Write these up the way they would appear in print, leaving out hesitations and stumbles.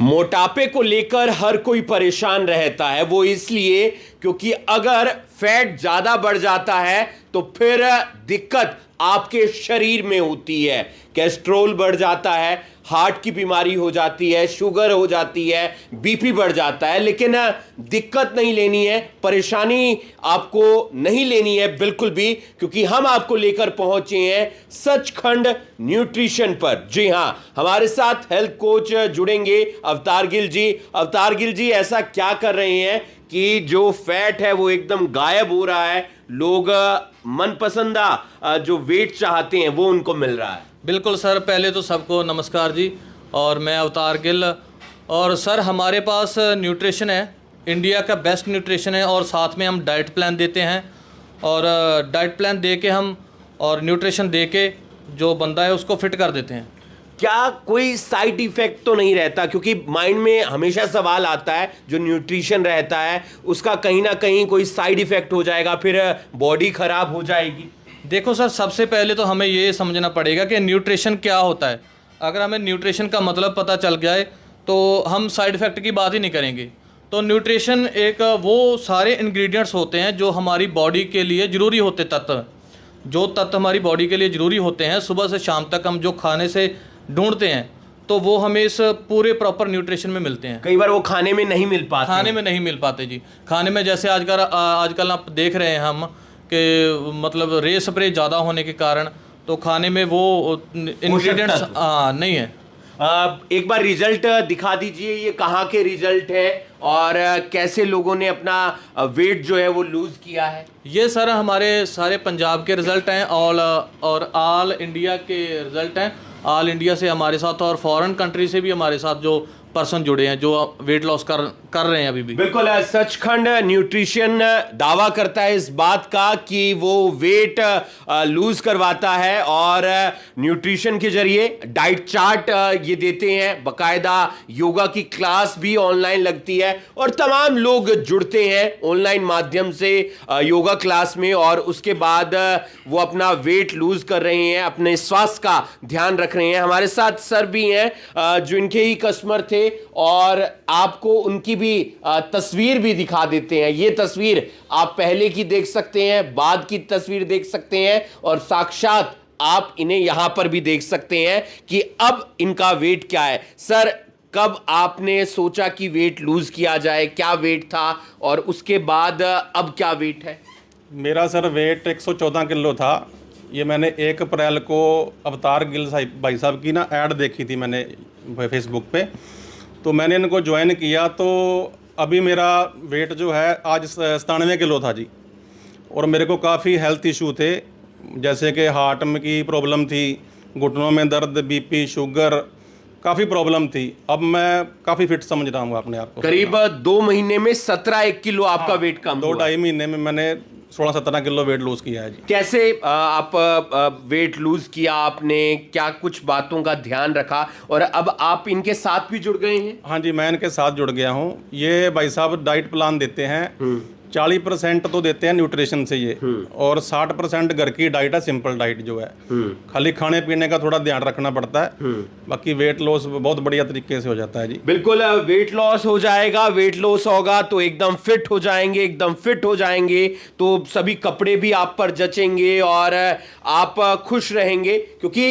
मोटापे को लेकर हर कोई परेशान रहता है। वो इसलिए क्योंकि अगर फैट ज्यादा बढ़ जाता है तो फिर दिक्कत आपके शरीर में होती है। कोलेस्ट्रॉल बढ़ जाता है, हार्ट की बीमारी हो जाती है, शुगर हो जाती है, बीपी बढ़ जाता है। लेकिन दिक्कत नहीं लेनी है, परेशानी आपको नहीं लेनी है बिल्कुल भी, क्योंकि हम आपको लेकर पहुंचे हैं सचखंड न्यूट्रिशन पर। जी हां, हमारे साथ हेल्थ कोच जुड़ेंगे अवतार गिल जी। अवतार गिल जी, ऐसा क्या कर रहे हैं कि जो फैट है वो एकदम गायब हो रहा है, लोग मनपसंदा जो वेट चाहते हैं वो उनको मिल रहा है? बिल्कुल सर, पहले तो सबको नमस्कार जी। और मैं अवतार गिल, और सर हमारे पास न्यूट्रिशन है, इंडिया का बेस्ट न्यूट्रिशन है, और साथ में हम डाइट प्लान देते हैं। और डाइट प्लान दे के हम और न्यूट्रिशन दे के जो बंदा है उसको फिट कर देते हैं। क्या कोई साइड इफेक्ट तो नहीं रहता? क्योंकि माइंड में हमेशा सवाल आता है, जो न्यूट्रिशन रहता है उसका कहीं ना कहीं कोई साइड इफेक्ट हो जाएगा, फिर बॉडी खराब हो जाएगी। देखो सर, सबसे पहले तो हमें ये समझना पड़ेगा कि न्यूट्रिशन क्या होता है। अगर हमें न्यूट्रिशन का मतलब पता चल गया है तो हम साइड इफ़ेक्ट की बात ही नहीं करेंगे। तो न्यूट्रिशन एक वो सारे इंग्रेडिएंट्स होते हैं जो हमारी बॉडी के लिए ज़रूरी होते तत्व, जो तत्व हमारी बॉडी के लिए ज़रूरी होते हैं, सुबह से शाम तक हम जो खाने से ढूंढते हैं तो वो हमें इस पूरे प्रॉपर न्यूट्रिशन में मिलते हैं। कई बार वो खाने में नहीं मिल पाते। खाने में नहीं मिल पाते जी। खाने में जैसे आजकल आप देख रहे हैं हम कि मतलब रे स्प्रे ज़्यादा होने के कारण तो खाने में वो इंग्रेडिएंट्स नहीं है। एक बार रिजल्ट दिखा दीजिए, ये कहाँ के रिजल्ट है और कैसे लोगों ने अपना वेट जो है वो लूज किया है? ये सर हमारे सारे पंजाब के रिजल्ट हैं और ऑल इंडिया के रिजल्ट हैं। ऑल इंडिया से हमारे साथ और फॉरेन कंट्री से भी हमारे साथ जो पर्सन जुड़े हैं जो वेट लॉस कर रहे हैं अभी भी। बिल्कुल, सचखंड न्यूट्रिशन दावा करता है इस बात का कि वो वेट लूज करवाता है, और न्यूट्रिशन के जरिए डाइट चार्ट ये देते हैं, बकायदा योगा की क्लास भी ऑनलाइन लगती है और तमाम लोग जुड़ते हैं ऑनलाइन माध्यम से योगा क्लास में, और उसके बाद वो अपना वेट लूज कर रहे हैं, अपने स्वास्थ्य का ध्यान रख रहे हैं। हमारे साथ सर भी हैं जो इनके ही कस्टमर थे, और आपको उनकी भी तस्वीर भी दिखा देते हैं। ये तस्वीर आप पहले की देख सकते हैं, बाद की तस्वीर देख सकते हैं, और साक्षात आप इन्हें यहां पर भी देख सकते हैं कि अब इनका वेट क्या है। सर, कब आपने सोचा कि वेट लूज किया जाए? क्या वेट था और उसके बाद अब क्या वेट है? मेरा सर वेट 114 किलो था। ये मैंने 1 अप्रैल को अवतार गिल भाई साहब की ना ऐड देखी थी मैंने फेसबुक पे, तो मैंने इनको ज्वाइन किया। तो अभी मेरा वेट जो है आज 97 किलो था जी। और मेरे को काफ़ी हेल्थ इशू थे, जैसे कि हार्ट में की प्रॉब्लम थी, घुटनों में दर्द, बीपी, शुगर, काफ़ी प्रॉब्लम थी। अब मैं काफ़ी फिट समझ रहा हूँ अपने आप को। करीब 2 महीने में 17-1 किलो आपका वेट कम हुआ। 2-2.5 महीने में मैंने 16-17 किलो वेट लूज़ किया है जी। कैसे आप वेट लूज किया आपने? क्या कुछ बातों का ध्यान रखा और अब आप इनके साथ भी जुड़ गए हैं? हाँ जी, मैं इनके साथ जुड़ गया हूँ। ये भाई साहब डाइट प्लान देते हैं, 40% तो देते हैं न्यूट्रिशन से ये, और 60% घर की डाइट है, सिंपल डाइट जो है। खाली खाने पीने का थोड़ा ध्यान रखना पड़ता है, बाकी वेट लॉस बहुत बढ़िया तरीके से हो जाता है जी। बिल्कुल, वेट लॉस हो जाएगा। वेट लॉस होगा तो एकदम फिट हो जाएंगे, एकदम फिट हो जाएंगे तो सभी कपड़े भी आप पर जचेंगे और आप खुश रहेंगे। क्योंकि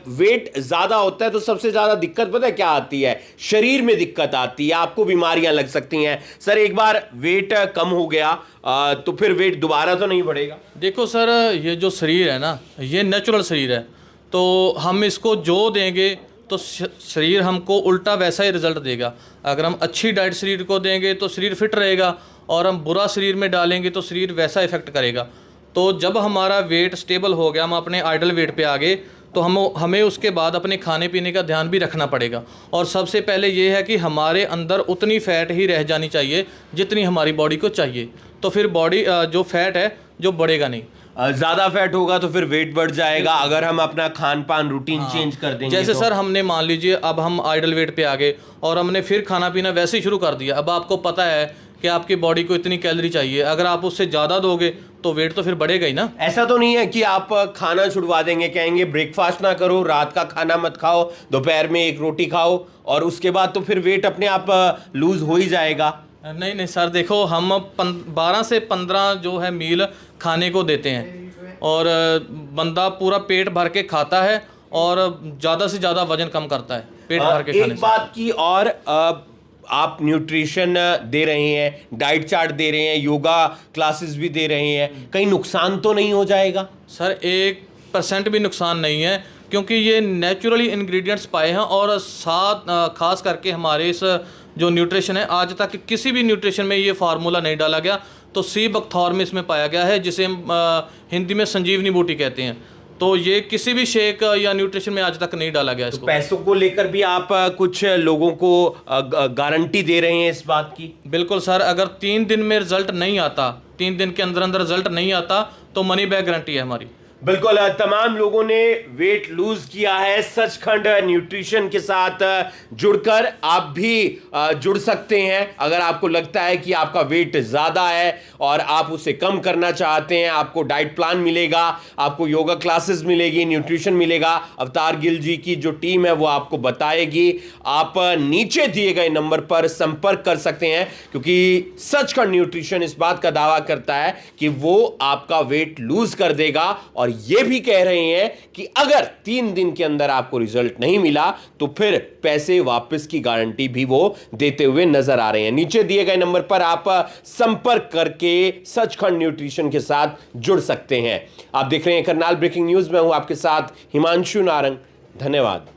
वेट ज्यादा होता है तो सबसे ज्यादा दिक्कत पता है क्या आती है? शरीर में दिक्कत आती है, आपको बीमारियां लग सकती हैं। सर, एक बार वेट कम हो गया तो फिर वेट दोबारा तो नहीं बढ़ेगा? देखो सर, ये जो शरीर है ना, ये नेचुरल शरीर है, तो हम इसको जो देंगे तो शरीर हमको उल्टा वैसा ही रिजल्ट देगा। अगर हम अच्छी डाइट शरीर को देंगे तो शरीर फिट रहेगा, और हम बुरा शरीर में डालेंगे तो शरीर वैसा इफेक्ट करेगा। तो जब हमारा वेट स्टेबल हो गया, हम अपने आइडल वेट पे आ गए, तो हमें उसके बाद अपने खाने पीने का ध्यान भी रखना पड़ेगा। और सबसे पहले ये है कि हमारे अंदर उतनी फ़ैट ही रह जानी चाहिए जितनी हमारी बॉडी को चाहिए, तो फिर बॉडी जो फैट है जो बढ़ेगा नहीं। ज्यादा फैट होगा तो फिर वेट बढ़ जाएगा अगर हम अपना खान पान रूटीन चेंज कर देंगे। जैसे तो सर हमने मान लीजिए अब हम आइडल वेट पे आ गए और हमने फिर खाना पीना वैसे ही शुरू कर दिया। अब आपको पता है कि आपकी बॉडी को इतनी कैलोरी चाहिए, अगर आप उससे ज़्यादा दोगे तो वेट तो फिर बढ़ेगा ही ना। ऐसा तो नहीं है कि आप खाना छुड़वा देंगे, कहेंगे ब्रेकफास्ट ना करो, रात का खाना मत खाओ, दोपहर में एक रोटी खाओ और उसके बाद तो फिर वेट अपने आप लूज हो ही जाएगा? नहीं नहीं सर, देखो हम 12 से 15 जो है मील खाने को देते हैं और बंदा पूरा पेट भर के खाता है और ज़्यादा से ज़्यादा वजन कम करता है पेट भर के खाने एक बात की और, आप न्यूट्रिशन दे रहे हैं, डाइट चार्ट दे रहे हैं, योगा क्लासेस भी दे रहे हैं, कहीं नुकसान तो नहीं हो जाएगा? सर 1% भी नुकसान नहीं है, क्योंकि ये नेचुरली इंग्रेडिएंट्स पाए हैं और साथ खास करके हमारे इस जो न्यूट्रिशन है, आज तक किसी भी न्यूट्रिशन में ये फार्मूला नहीं डाला गया। तो सी बकथौर में इसमें पाया गया है, जिसे हम हिंदी में संजीवनी बूटी कहते हैं। तो ये किसी भी शेक या न्यूट्रिशन में आज तक नहीं डाला गया इसको। तो पैसों को लेकर भी आप कुछ लोगों को गारंटी दे रहे हैं इस बात की? बिल्कुल सर, अगर 3 दिन में रिजल्ट नहीं आता, 3 दिन के अंदर अंदर रिजल्ट नहीं आता तो मनी बैक गारंटी है हमारी। बिल्कुल, तमाम लोगों ने वेट लूज किया है सचखंड न्यूट्रिशन के साथ जुड़कर। आप भी जुड़ सकते हैं अगर आपको लगता है कि आपका वेट ज़्यादा है और आप उसे कम करना चाहते हैं। आपको डाइट प्लान मिलेगा, आपको योगा क्लासेस मिलेगी, न्यूट्रिशन मिलेगा। अवतार गिल जी की जो टीम है वो आपको बताएगी। आप नीचे दिए गए नंबर पर संपर्क कर सकते हैं, क्योंकि सचखंड न्यूट्रिशन इस बात का दावा करता है कि वो आपका वेट लूज कर देगा और ये भी कह रहे हैं कि अगर 3 दिन के अंदर आपको रिजल्ट नहीं मिला तो फिर पैसे वापस की गारंटी भी वो देते हुए नजर आ रहे हैं। नीचे दिए गए नंबर पर आप संपर्क करके सचखंड न्यूट्रिशन के साथ जुड़ सकते हैं। आप देख रहे हैं करनाल ब्रेकिंग न्यूज में हूं आपके साथ हिमांशु नारंग। धन्यवाद।